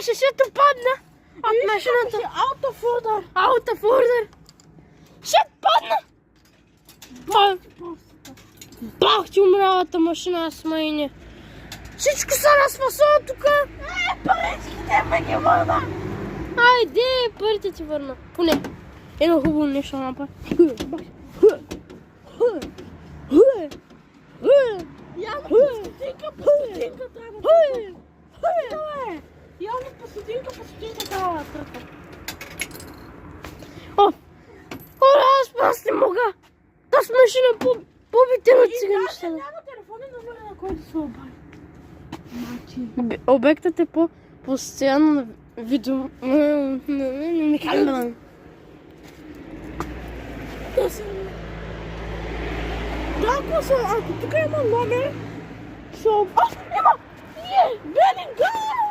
Ще падна от машината. Аутофурдър. Ще падна. Бах ти умрялата машина с майне. Всичко се разпасува тука. Паричките ме ги върна. Айде, парите ти върна. Поне. Едно хубаво нещо направи. Явно по стотинка трябва да Явно по стотинка трябва да тръпа. О, аз просто не мога. Тази машина побите на циганища. Няма телефонен номер, на който се обади. Обектът е постоянно на видео. Не казвам. Ако тук има номер, ще има! Белинга!